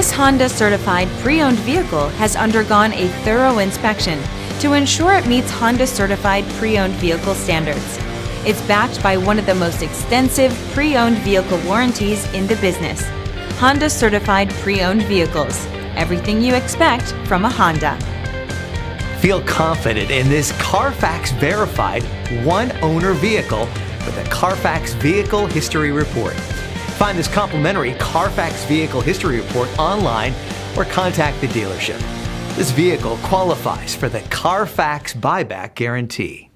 This Honda certified pre-owned vehicle has undergone a thorough inspection to ensure it meets Honda certified pre-owned vehicle standards. It's backed by one of the most extensive pre-owned vehicle warranties in the business. Honda certified pre-owned vehicles. Everything you expect from a Honda. Feel confident in this CARFAX verified one-owner vehicle with a CARFAX Vehicle History Report. Find this complimentary CARFAX Vehicle History Report online or contact the dealership. This vehicle qualifies for the CARFAX buyback guarantee.